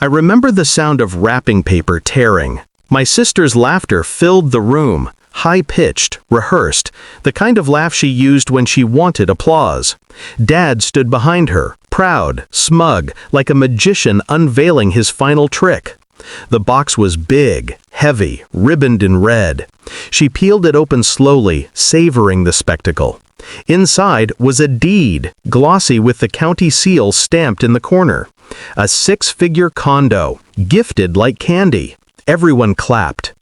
I remember the sound of wrapping paper tearing. My sister's laughter filled the room, high-pitched, rehearsed, the kind of laugh she used when she wanted applause. Dad stood behind her, proud, smug, like a magician unveiling his final trick. The box was big, heavy, ribboned in red. She peeled it open slowly, savoring the spectacle. Inside was a deed, glossy with the county seal stamped in the corner. A 6-figure condo, gifted like candy. Everyone clapped.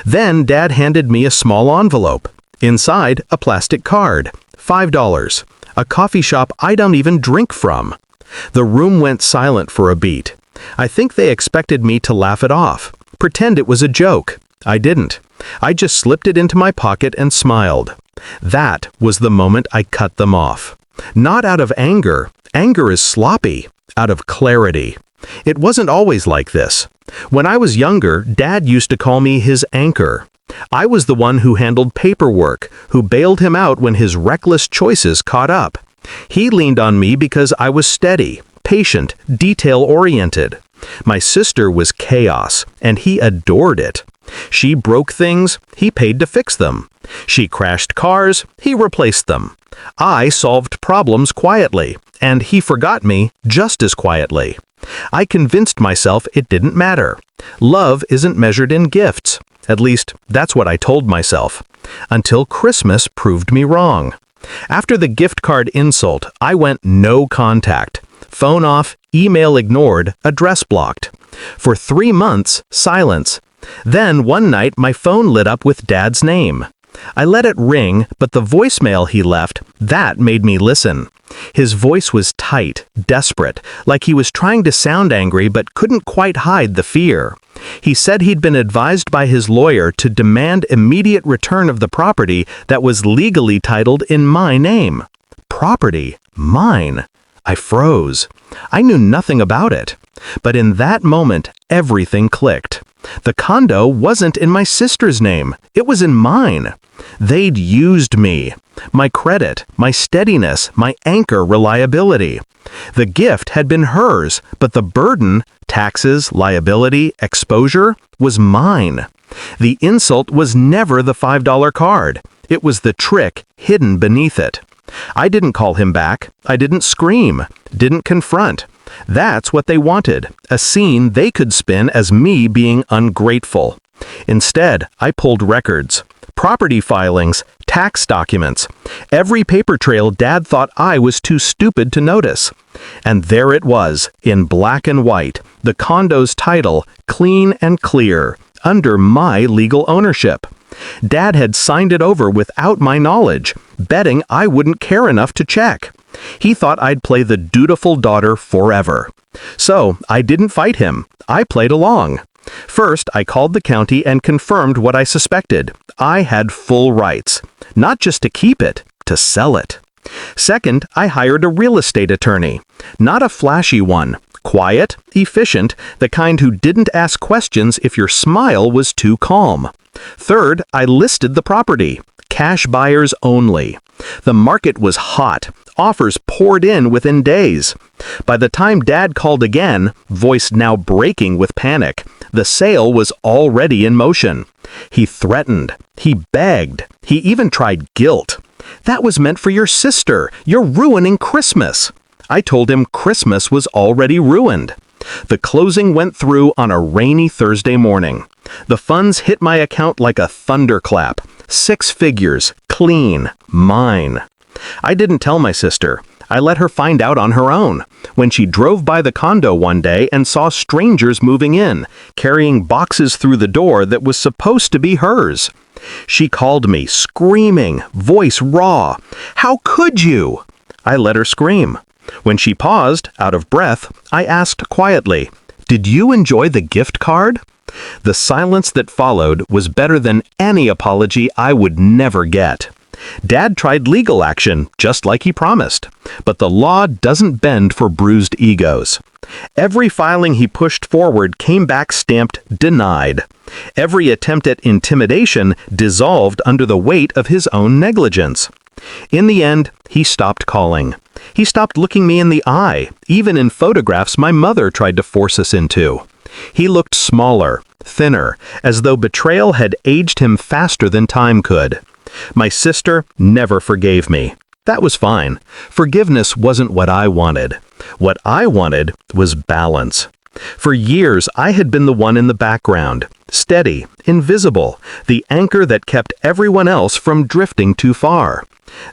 Then Dad handed me a small envelope. Inside, a plastic card. $5. A coffee shop I don't even drink from. The room went silent for a beat. I think they expected me to laugh it off. Pretend it was a joke. I didn't. I just slipped it into my pocket and smiled. That was the moment I cut them off. Not out of anger. Anger is sloppy. Out of clarity. It wasn't always like this. When I was younger, Dad used to call me his anchor. I was the one who handled paperwork, who bailed him out when his reckless choices caught up. He leaned on me because I was steady, patient, detail-oriented. My sister was chaos, and he adored it. She broke things, he paid to fix them. She crashed cars, he replaced them. I solved problems quietly, and he forgot me just as quietly. I convinced myself it didn't matter. Love isn't measured in gifts. At least, that's what I told myself. Until Christmas proved me wrong. After the gift card insult, I went no contact. Phone off, email ignored, address blocked. For 3 months, silence. Then one night my phone lit up with Dad's name. I let it ring, but the voicemail he left, that made me listen. His voice was tight, desperate, like he was trying to sound angry but couldn't quite hide the fear. He said he'd been advised by his lawyer to demand immediate return of the property that was legally titled in my name. Property? Mine? I froze. I knew nothing about it. But in that moment, everything clicked. The condo wasn't in my sister's name. It was in mine. They'd used me. My credit, my steadiness, my anchor reliability. The gift had been hers, but the burden, taxes, liability, exposure, was mine. The insult was never the $5 card. It was the trick hidden beneath it. I didn't call him back. I didn't scream. Didn't confront. That's what they wanted, a scene they could spin as me being ungrateful. Instead, I pulled records, property filings, tax documents, every paper trail Dad thought I was too stupid to notice. And there it was, in black and white, the condo's title, clean and clear, under my legal ownership. Dad had signed it over without my knowledge, betting I wouldn't care enough to check. He thought I'd play the dutiful daughter forever. So I didn't fight him. I played along. First, I called the county and confirmed what I suspected. I had full rights. Not just to keep it, to sell it. Second, I hired a real estate attorney. Not a flashy one. Quiet, efficient, the kind who didn't ask questions if your smile was too calm. Third, I listed the property. Cash buyers only. The market was hot. Offers poured in within days. By the time Dad called again, voice now breaking with panic, the sale was already in motion. He threatened. He begged. He even tried guilt. That was meant for your sister. You're ruining Christmas. I told him Christmas was already ruined. The closing went through on a rainy Thursday morning. The funds hit my account like a thunderclap. 6 figures, clean, mine. I didn't tell my sister. I let her find out on her own, when she drove by the condo one day and saw strangers moving in, carrying boxes through the door that was supposed to be hers. She called me, screaming, voice raw. "How could you?" I let her scream. When she paused, out of breath, I asked quietly, "Did you enjoy the gift card?" The silence that followed was better than any apology I would never get. Dad tried legal action, just like he promised. But the law doesn't bend for bruised egos. Every filing he pushed forward came back stamped denied. Every attempt at intimidation dissolved under the weight of his own negligence. In the end, he stopped calling. He stopped looking me in the eye, even in photographs my mother tried to force us into. He looked smaller, thinner, as though betrayal had aged him faster than time could. My sister never forgave me. That was fine. Forgiveness wasn't what I wanted. What I wanted was balance. For years, I had been the one in the background, steady, invisible, the anchor that kept everyone else from drifting too far.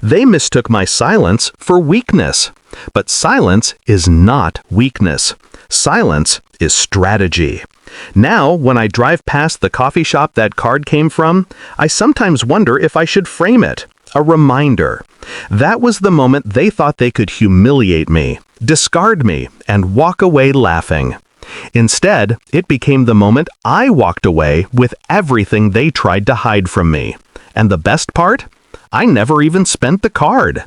They mistook my silence for weakness. But silence is not weakness. Silence is strategy. Now, when I drive past the coffee shop that card came from, I sometimes wonder if I should frame it. A reminder. That was the moment they thought they could humiliate me, discard me, and walk away laughing. Instead, it became the moment I walked away with everything they tried to hide from me. And the best part? I never even spent the card.